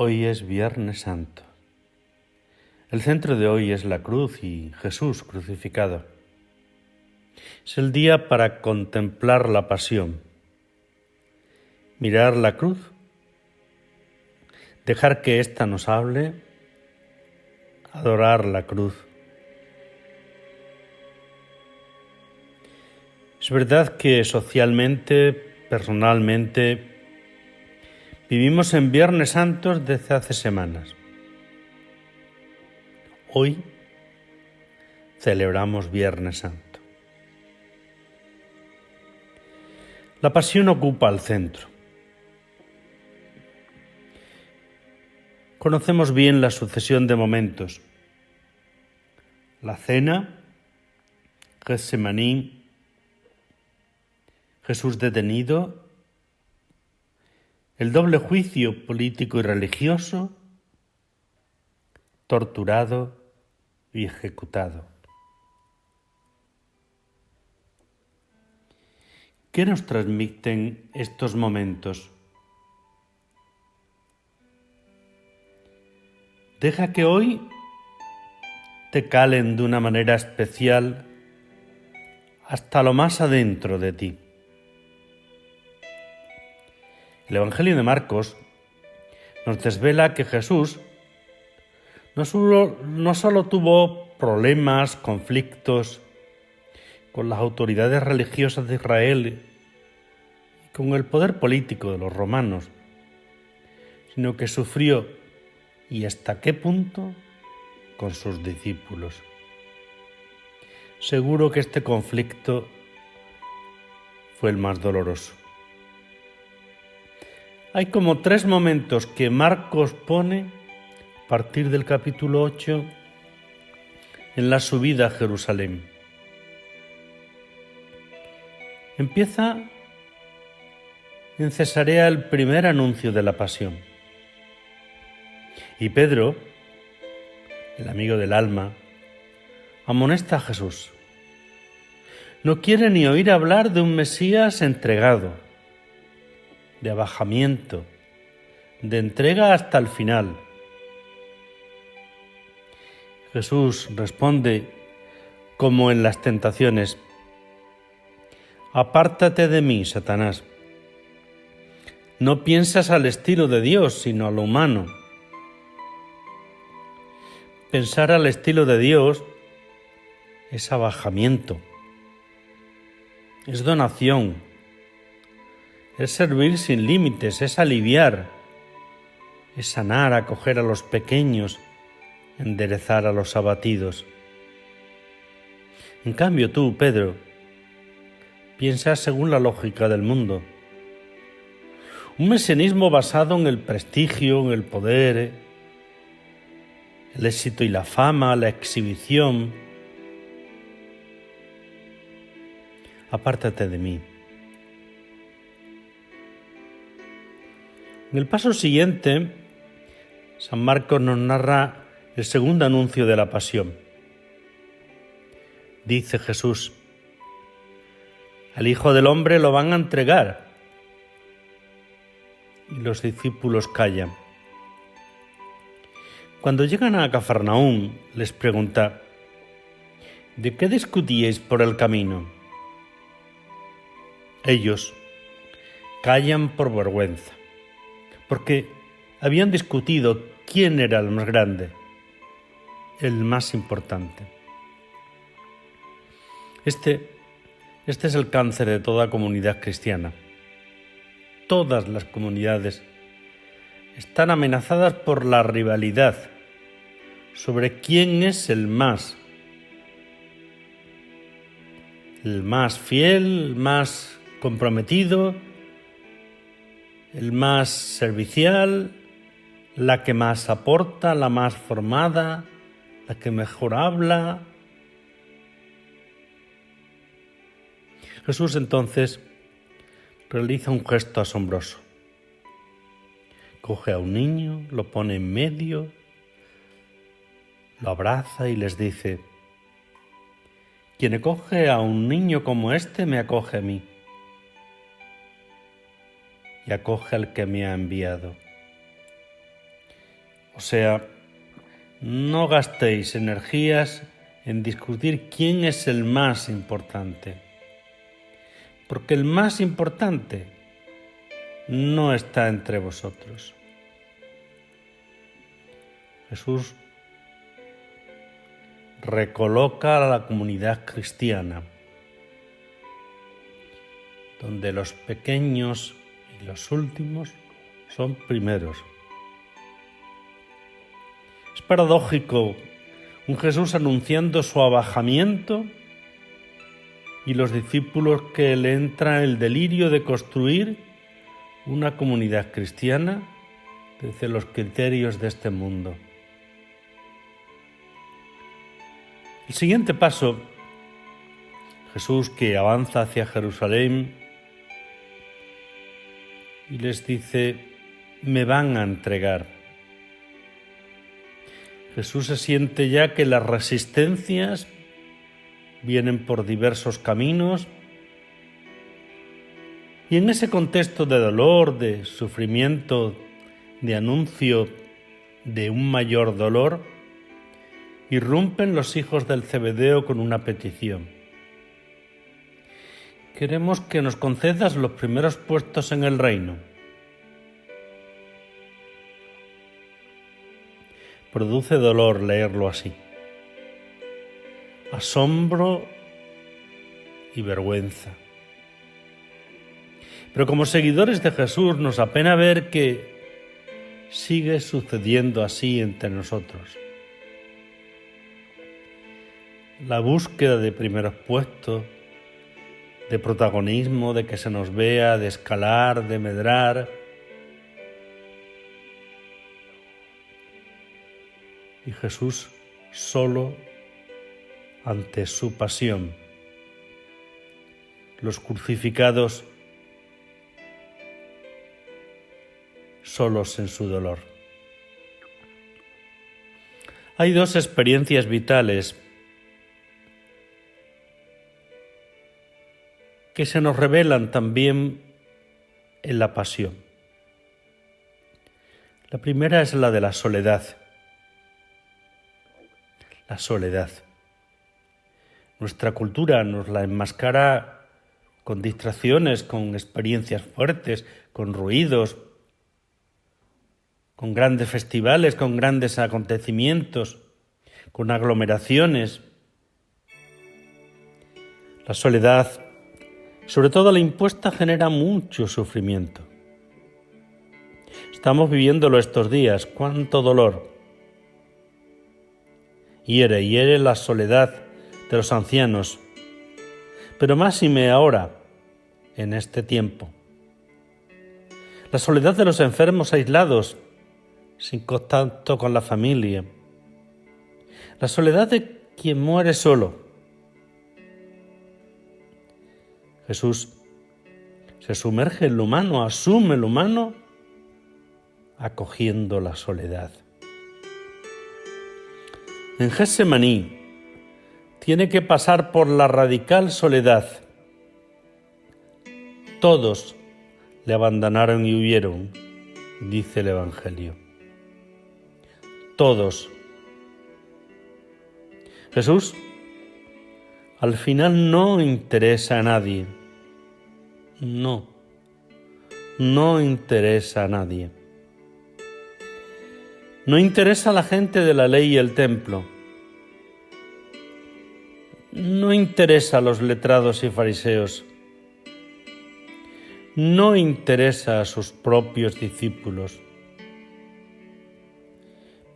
Hoy es Viernes Santo. El centro de hoy es la cruz y Jesús crucificado. Es el día para contemplar la pasión, mirar la cruz, dejar que ésta nos hable, adorar la cruz. Es verdad que socialmente, personalmente, vivimos en Viernes Santos desde hace semanas. Hoy celebramos Viernes Santo. La pasión ocupa el centro. Conocemos bien la sucesión de momentos. La cena, Getsemaní, Jesús detenido, el doble juicio político y religioso, torturado y ejecutado. ¿Qué nos transmiten estos momentos? Deja que hoy te calen de una manera especial hasta lo más adentro de ti. El Evangelio de Marcos nos desvela que Jesús no solo tuvo problemas, conflictos con las autoridades religiosas de Israel y con el poder político de los romanos, sino que sufrió, ¿y hasta qué punto?, con sus discípulos. Seguro que este conflicto fue el más doloroso. Hay como 3 momentos que Marcos pone a partir del capítulo 8 en la subida a Jerusalén. Empieza en Cesarea el primer anuncio de la pasión. Y Pedro, el amigo del alma, amonesta a Jesús. No quiere ni oír hablar de un Mesías entregado, de abajamiento, de entrega hasta el final. Jesús responde, como en las tentaciones: apártate de mí, Satanás. No piensas al estilo de Dios, sino a lo humano. Pensar al estilo de Dios es abajamiento, es donación, es servir sin límites, es aliviar, es sanar, acoger a los pequeños, enderezar a los abatidos. En cambio tú, Pedro, piensas según la lógica del mundo. Un mesianismo basado en el prestigio, en el poder, el éxito y la fama, la exhibición. Apártate de mí. En el paso siguiente, San Marcos nos narra el segundo anuncio de la pasión. Dice Jesús: al Hijo del Hombre lo van a entregar. Y los discípulos callan. Cuando llegan a Cafarnaúm, les pregunta: ¿de qué discutíais por el camino? Ellos callan por vergüenza, porque habían discutido quién era el más grande, el más importante. Este es el cáncer de toda comunidad cristiana. Todas las comunidades están amenazadas por la rivalidad sobre quién es el más fiel, el más comprometido, el más servicial, la que más aporta, la más formada, la que mejor habla. Jesús entonces realiza un gesto asombroso. Coge a un niño, lo pone en medio, lo abraza y les dice: quien acoge a un niño como este me acoge a mí y acoge al que me ha enviado. O sea, no gastéis energías en discutir quién es el más importante, porque el más importante no está entre vosotros. Jesús recoloca a la comunidad cristiana, donde los pequeños y los últimos son primeros. Es paradójico un Jesús anunciando su abajamiento y los discípulos que le entra el delirio de construir una comunidad cristiana desde los criterios de este mundo. El siguiente paso, Jesús que avanza hacia Jerusalén y les dice: me van a entregar. Jesús se siente ya que las resistencias vienen por diversos caminos y en ese contexto de dolor, de sufrimiento, de anuncio de un mayor dolor, irrumpen los hijos del Zebedeo con una petición. Queremos que nos concedas los primeros puestos en el reino. Produce dolor leerlo así. Asombro y vergüenza. Pero como seguidores de Jesús nos apena ver que sigue sucediendo así entre nosotros. La búsqueda de primeros puestos, de protagonismo, de que se nos vea, de escalar, de medrar. Y Jesús solo ante su pasión. Los crucificados solos en su dolor. Hay dos experiencias vitales que se nos revelan también en la pasión. La primera es la de la soledad. La soledad. Nuestra cultura nos la enmascara con distracciones, con experiencias fuertes, con ruidos, con grandes festivales, con grandes acontecimientos, con aglomeraciones. La soledad, sobre todo la impuesta, genera mucho sufrimiento. Estamos viviéndolo estos días, cuánto dolor. Hiere la soledad de los ancianos, pero máxime ahora, en este tiempo. La soledad de los enfermos aislados, sin contacto con la familia. La soledad de quien muere solo. Jesús se sumerge en lo humano, asume lo humano, acogiendo la soledad. En Getsemaní tiene que pasar por la radical soledad. Todos le abandonaron y huyeron, dice el Evangelio. Todos. Jesús al final no interesa a nadie. No interesa a nadie. No interesa a la gente de la ley y el templo. No interesa a los letrados y fariseos. No interesa a sus propios discípulos.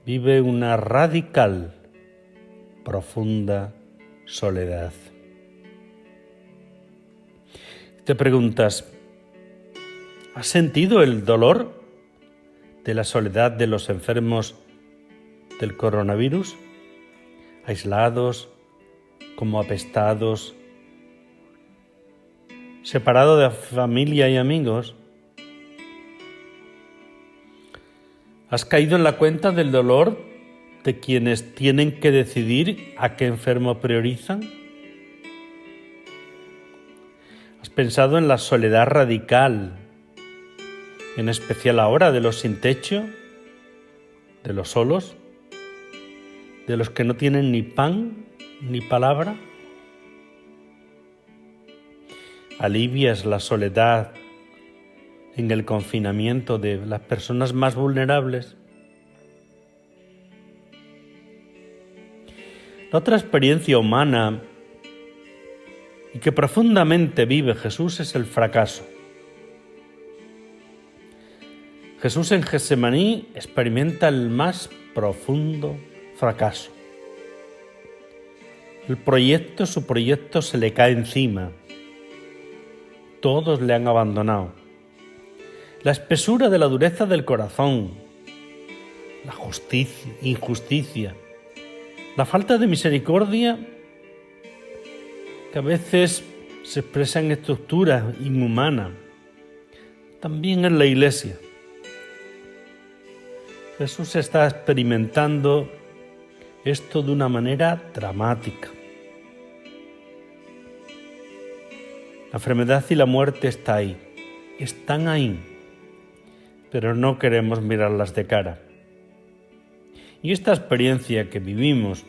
Vive una radical, profunda soledad. Te preguntas, ¿has sentido el dolor de la soledad de los enfermos del coronavirus? Aislados, como apestados, separados de familia y amigos. ¿Has caído en la cuenta del dolor de quienes tienen que decidir a qué enfermo priorizan? ¿Has pensado en la soledad radical, en especial ahora de los sin techo? de los solos, de los que no tienen ni pan ni palabra. Alivias la soledad en el confinamiento de las personas más vulnerables. La otra experiencia humana y que profundamente vive Jesús es el fracaso. Jesús en Getsemaní experimenta el más profundo fracaso. Su proyecto se le cae encima. Todos le han abandonado. La espesura de la dureza del corazón, la injusticia, la falta de misericordia que a veces se expresa en estructura inhumana, también en la Iglesia. Jesús está experimentando esto de una manera dramática. La enfermedad y la muerte están ahí, pero no queremos mirarlas de cara. Y esta experiencia que vivimos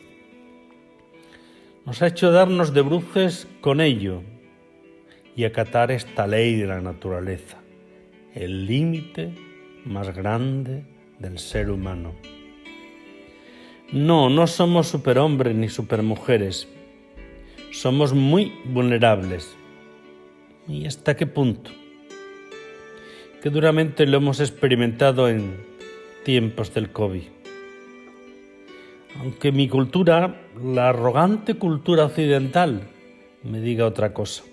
nos ha hecho darnos de bruces con ello y acatar esta ley de la naturaleza, el límite más grande del ser humano. No somos superhombres ni supermujeres, somos muy vulnerables. ¿Y hasta qué punto? Que duramente lo hemos experimentado en tiempos del COVID. Aunque mi cultura, la arrogante cultura occidental, me diga otra cosa.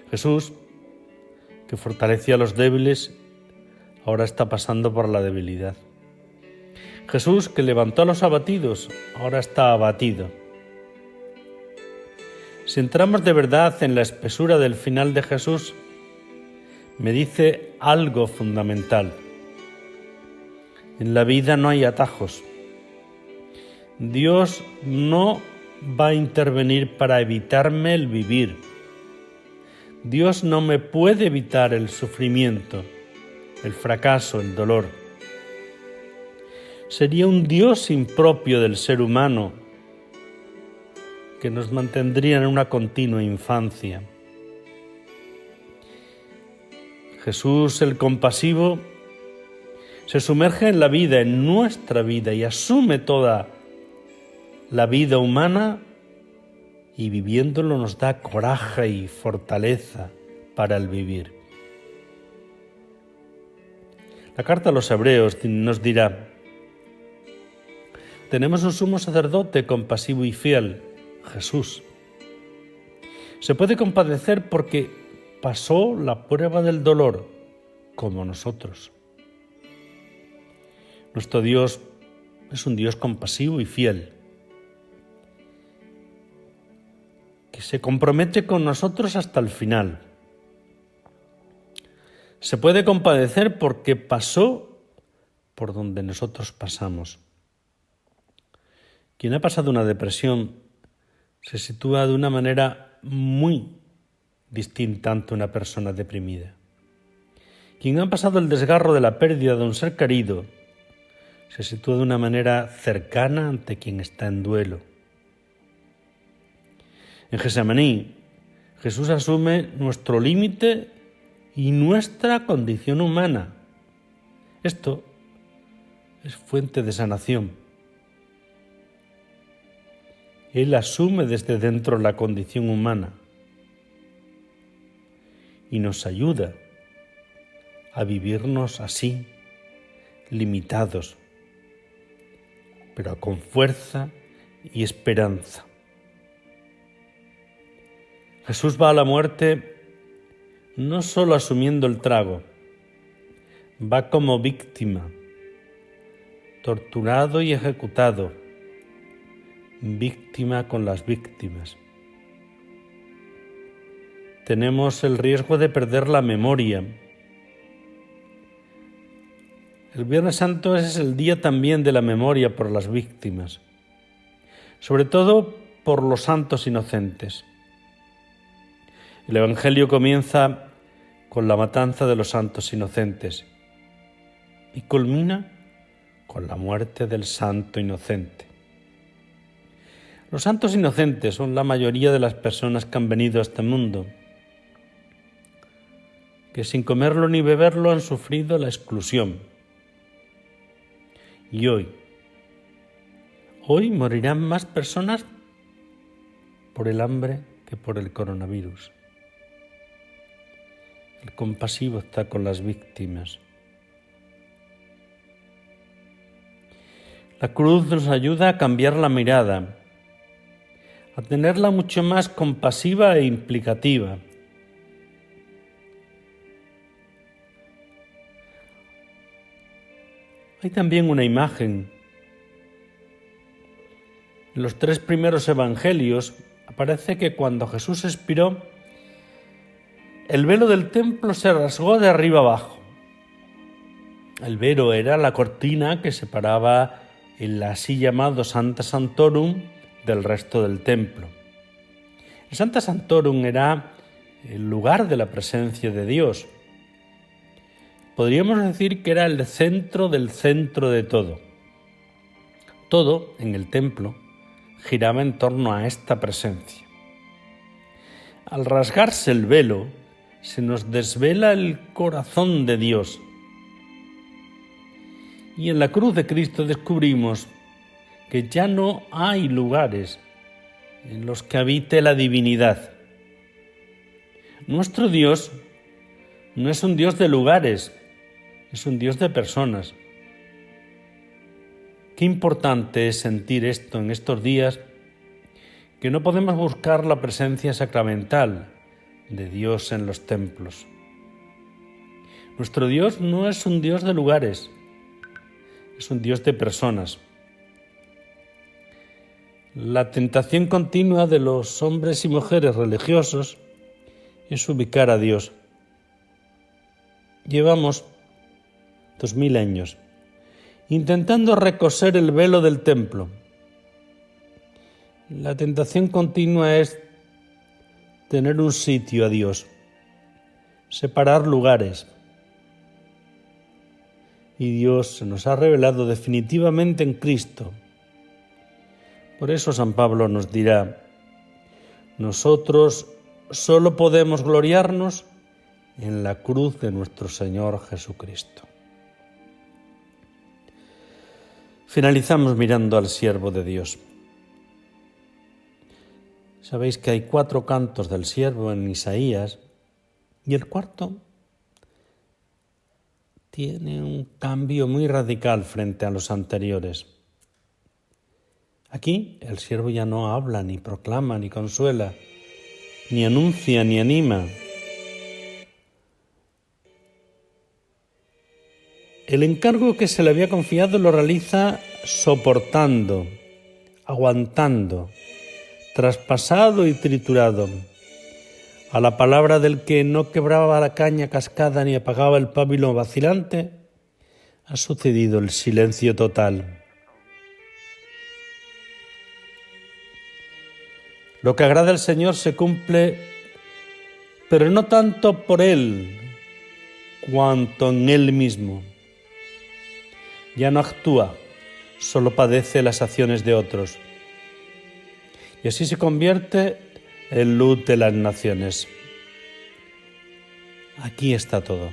Jesús, que fortalecía a los débiles, ahora está pasando por la debilidad. Jesús, que levantó a los abatidos, ahora está abatido. Si entramos de verdad en la espesura del final de Jesús, me dice algo fundamental. En la vida no hay atajos. Dios no va a intervenir para evitarme el vivir. Dios no me puede evitar el sufrimiento, el fracaso, el dolor. Sería un Dios impropio del ser humano que nos mantendría en una continua infancia. Jesús, el compasivo, se sumerge en la vida, en nuestra vida, y asume toda la vida humana, y viviéndolo nos da coraje y fortaleza para el vivir. La carta a los Hebreos nos dirá: tenemos un sumo sacerdote compasivo y fiel, Jesús. Se puede compadecer porque pasó la prueba del dolor como nosotros. Nuestro Dios es un Dios compasivo y fiel, que se compromete con nosotros hasta el final. Se puede compadecer porque pasó por donde nosotros pasamos. Quien ha pasado una depresión se sitúa de una manera muy distinta ante una persona deprimida. Quien ha pasado el desgarro de la pérdida de un ser querido se sitúa de una manera cercana ante quien está en duelo. En Getsemaní, Jesús asume nuestro límite y nuestra condición humana. Esto es fuente de sanación. Él asume desde dentro la condición humana y nos ayuda a vivirnos así, limitados, pero con fuerza y esperanza. Jesús va a la muerte no solo asumiendo el trago, va como víctima, torturado y ejecutado, víctima con las víctimas. Tenemos el riesgo de perder la memoria. El Viernes Santo es el día también de la memoria por las víctimas, sobre todo por los santos inocentes. El Evangelio comienza con la matanza de los santos inocentes y culmina con la muerte del santo inocente. Los santos inocentes son la mayoría de las personas que han venido a este mundo, que sin comerlo ni beberlo han sufrido la exclusión. Y hoy morirán más personas por el hambre que por el coronavirus. El compasivo está con las víctimas. La cruz nos ayuda a cambiar la mirada, a tenerla mucho más compasiva e implicativa. Hay también una imagen. En los 3 primeros evangelios aparece que cuando Jesús expiró, el velo del templo se rasgó de arriba abajo. El velo era la cortina que separaba el así llamado Sancta Sanctorum del resto del templo. El Sancta Sanctorum era el lugar de la presencia de Dios. Podríamos decir que era el centro del centro de todo. Todo en el templo giraba en torno a esta presencia. Al rasgarse el velo, se nos desvela el corazón de Dios. Y en la cruz de Cristo descubrimos que ya no hay lugares en los que habite la divinidad. Nuestro Dios no es un Dios de lugares, es un Dios de personas. Qué importante es sentir esto en estos días, que no podemos buscar la presencia sacramental de Dios en los templos. Nuestro Dios no es un Dios de lugares, es un Dios de personas. La tentación continua de los hombres y mujeres religiosos es ubicar a Dios. Llevamos 2000 años intentando recoser el velo del templo. La tentación continua es tener un sitio a Dios, separar lugares. Y Dios se nos ha revelado definitivamente en Cristo. Por eso San Pablo nos dirá: nosotros solo podemos gloriarnos en la cruz de nuestro Señor Jesucristo. Finalizamos mirando al siervo de Dios. Sabéis que hay 4 cantos del siervo en Isaías, y el cuarto tiene un cambio muy radical frente a los anteriores. Aquí el siervo ya no habla, ni proclama, ni consuela, ni anuncia, ni anima. El encargo que se le había confiado lo realiza soportando, aguantando, traspasado y triturado. A la palabra del que no quebraba la caña cascada ni apagaba el pábilo vacilante, ha sucedido el silencio total. Lo que agrada al Señor se cumple, pero no tanto por Él, cuanto en Él mismo. Ya no actúa, solo padece las acciones de otros. Y así se convierte en luz de las naciones. Aquí está todo.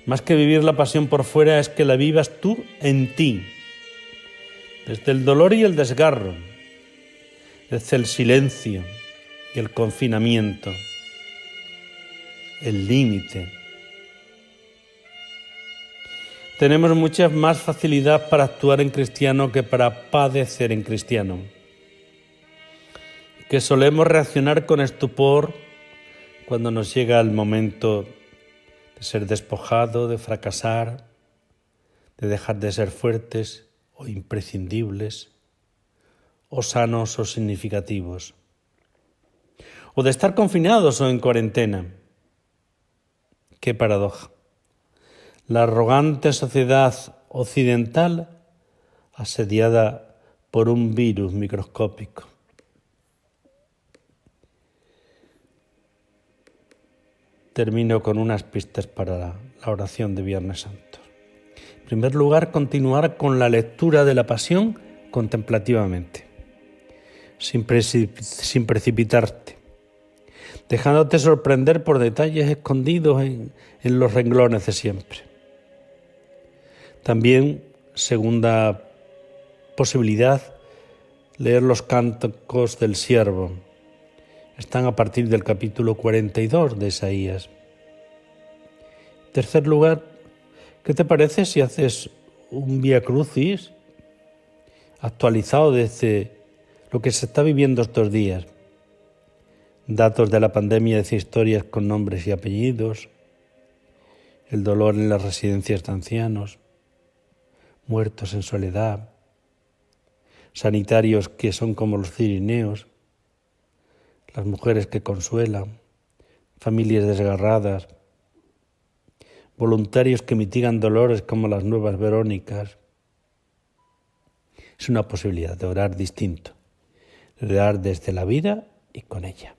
Más que vivir la pasión por fuera es que la vivas tú en ti, desde el dolor y el desgarro, desde el silencio y el confinamiento, el límite. Tenemos mucha más facilidad para actuar en cristiano que para padecer en cristiano. Que solemos reaccionar con estupor cuando nos llega el momento de ser despojado, de fracasar, de dejar de ser fuertes o imprescindibles, o sanos o significativos, o de estar confinados o en cuarentena. ¡Qué paradoja! La arrogante sociedad occidental asediada por un virus microscópico. Termino con unas pistas para la oración de Viernes Santo. En primer lugar, continuar con la lectura de la Pasión contemplativamente, sin precipitarte, dejándote sorprender por detalles escondidos en los renglones de siempre. También, segunda posibilidad, leer los cánticos del siervo. Están a partir del capítulo 42 de Isaías. En tercer lugar, ¿qué te parece si haces un Vía Crucis actualizado desde lo que se está viviendo estos días? Datos de la pandemia, de historias con nombres y apellidos, el dolor en las residencias de ancianos, muertos en soledad, sanitarios que son como los cirineos, las mujeres que consuelan, familias desgarradas, voluntarios que mitigan dolores como las nuevas Verónicas. Es una posibilidad de orar distinto, de orar desde la vida y con ella.